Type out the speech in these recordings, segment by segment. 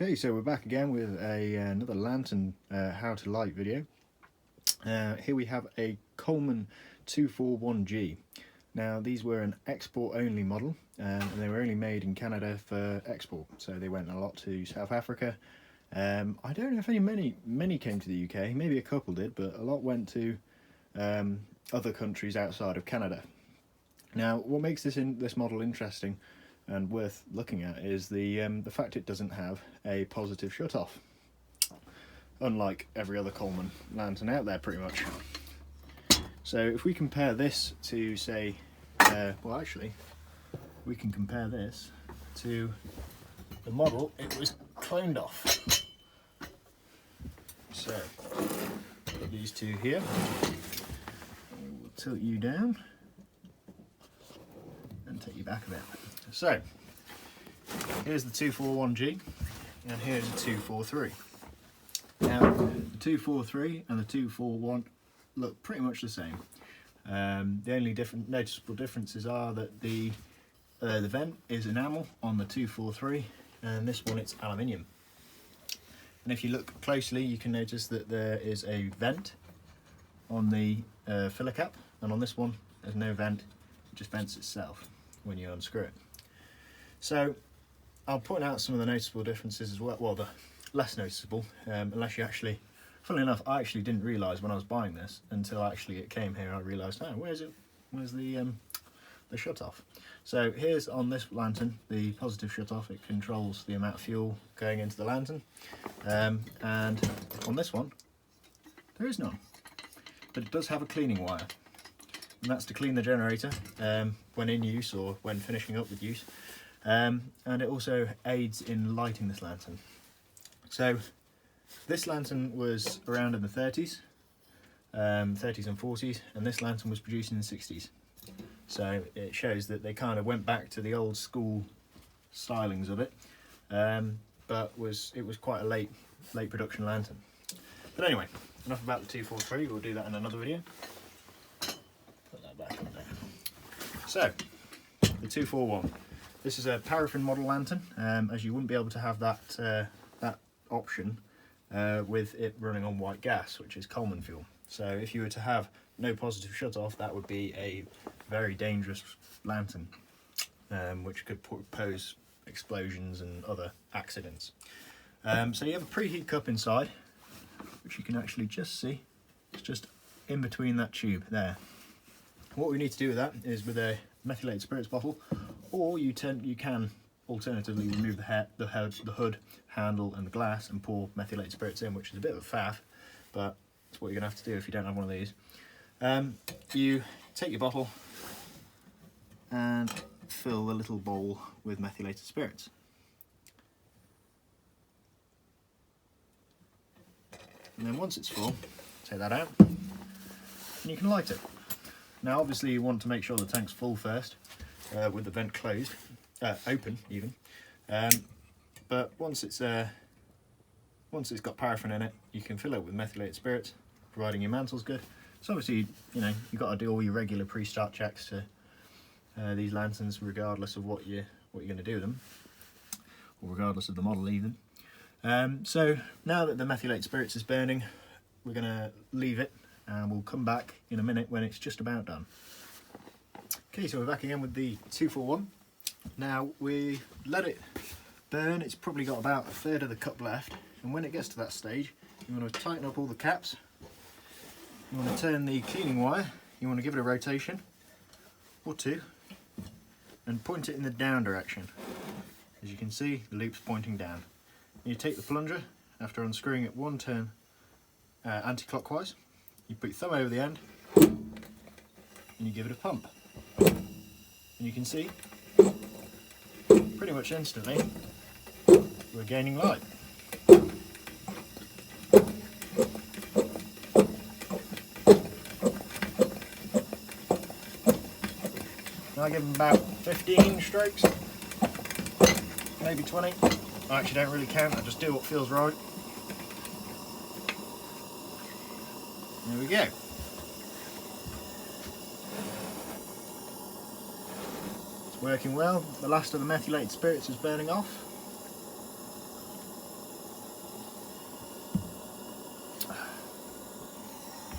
Okay, so we're back again with another lantern how to light video. Here we have a Coleman 241G. Now these were an export only model and they were only made in Canada for export, so they went a lot to South Africa. I don't know if many came to the UK, maybe a couple did, but a lot went to other countries outside of Canada. Now what makes this model interesting and worth looking at is the fact it doesn't have a positive shut-off, unlike every other Coleman lantern out there pretty much. So if we compare this to, say, well actually we can compare this to the model it was cloned off. So put these two here, we'll tilt you down and take you back a bit. So here's the 241G and here's the 243. Now the 243 and the 241 look pretty much the same. The only noticeable differences are that the vent is enamel on the 243 and this one it's aluminium. And if you look closely you can notice that there is a vent on the filler cap, and on this one there's no vent, it just vents itself when you unscrew it. So I'll point out some of the noticeable differences as well, the less noticeable, unless you actually, funnily enough, I actually didn't realise when I was buying this until actually it came here. I realised, oh, where's the shut-off? So here's on this lantern the positive shut-off. It controls the amount of fuel going into the lantern, and on this one there is none, but it does have a cleaning wire, and that's to clean the generator when in use or when finishing up with use. And it also aids in lighting this lantern. So this lantern was around in the 30s and 40s, and this lantern was produced in the 60s. So it shows that they kind of went back to the old school stylings of it, but it was quite a late production lantern. But anyway, enough about the 243. We'll do that in another video. Put that back on there. So the 241. This is a paraffin model lantern, as you wouldn't be able to have that option with it running on white gas, which is Coleman fuel. So if you were to have no positive shut-off, that would be a very dangerous lantern, which could pose explosions and other accidents. So you have a preheat cup inside, which you can actually just see. It's just in between that tube there. What we need to do with that is with a methylated spirits bottle, or you can alternatively remove the hood, handle and the glass and pour methylated spirits in, which is a bit of a faff, but it's what you're going to have to do if you don't have one of these. You take your bottle and fill the little bowl with methylated spirits. And then once it's full, take that out and you can light it. Now obviously you want to make sure the tank's full first, with the vent closed, open even. But once it's got paraffin in it, you can fill it with methylated spirits, providing your mantle's good. So obviously, you know, you've got to do all your regular pre-start checks to these lanterns, regardless of what you're going to do with them, or regardless of the model even. So now that the methylated spirits is burning, we're going to leave it, and we'll come back in a minute when it's just about done. Okay, so we're back again with the 241. Now we let it burn. It's probably got about a third of the cup left, and when it gets to that stage, you want to tighten up all the caps. You want to turn the cleaning wire. You want to give it a rotation or two, and point it in the down direction. As you can see, the loop's pointing down. You take the plunger after unscrewing it one turn anti-clockwise. You put your thumb over the end and you give it a pump. And you can see, pretty much instantly, we're gaining light. I give them about 15 strokes, maybe 20. I actually don't really count, I just do what feels right. There we go. It's working well. The last of the methylated spirits is burning off.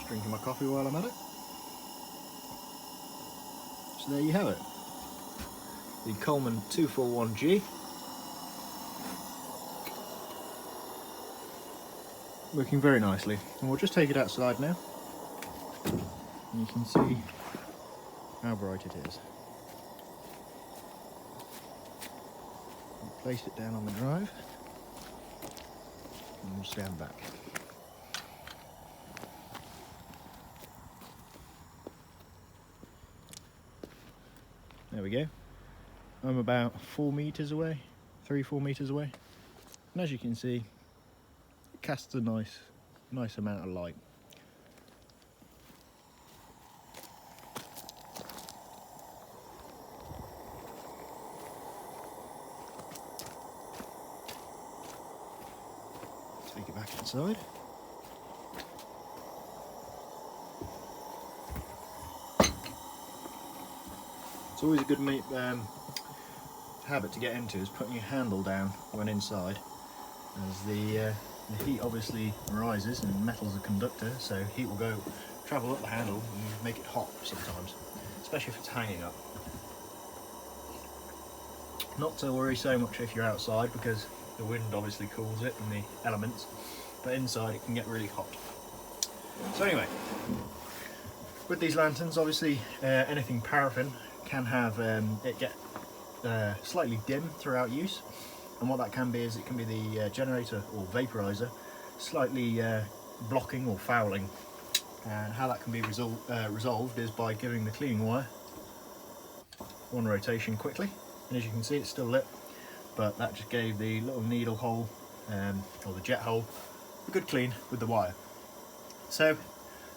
drinking my coffee while I'm at it. So there you have it, the Coleman 241G. Working very nicely, and we'll just take it outside now, and you can see how bright it is. We'll place it down on the drive, and we'll stand back. There we go. I'm about 4 meters away, 3-4 meters away, and as you can see, it casts a nice amount of light. Take it back inside. It's always a good habit to get into is putting your handle down when inside, as the heat obviously rises, and metal's a conductor, so heat will travel up the handle and make it hot sometimes, especially if it's hanging up. Not to worry so much if you're outside, because the wind obviously cools it and the elements, but inside it can get really hot. So anyway, with these lanterns, obviously anything paraffin can have it get slightly dim throughout use, and what that can be is it can be the generator or vaporizer slightly blocking or fouling, and how that can be resolved is by giving the cleaning wire one rotation quickly, and as you can see it's still lit, but that just gave the little needle hole or the jet hole a good clean with the wire. So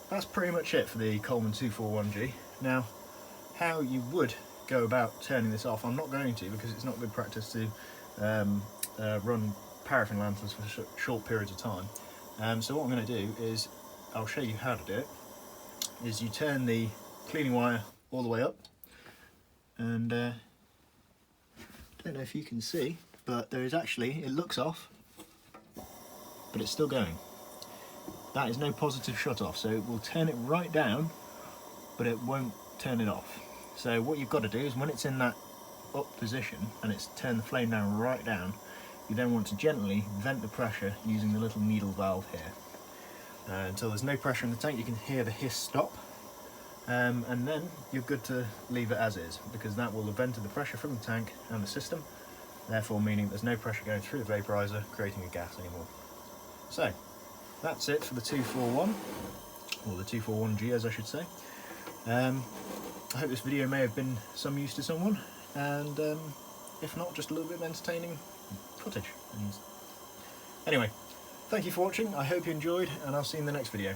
that's pretty much it for the Coleman 241G. Now, how you would go about turning this off, I'm not going to, because it's not good practice to run paraffin lanterns for short periods of time. So what I'm going to do is, I'll show you how to do it, is you turn the cleaning wire all the way up, and I don't know if you can see, but there is actually, it looks off, but it's still going. That is no positive shut off, so it will turn it right down, but it won't turn it off. So what you've got to do is, when it's in that up position and it's turned the flame down right down, you then want to gently vent the pressure using the little needle valve here. Until there's no pressure in the tank, you can hear the hiss stop, and then you're good to leave it as is, because that will have vented the pressure from the tank and the system, therefore meaning there's no pressure going through the vaporizer creating a gas anymore. So that's it for the 241, or the 241G as I should say. I hope this video may have been some use to someone, and if not, just a little bit of entertaining footage. And anyway, thank you for watching, I hope you enjoyed, and I'll see you in the next video.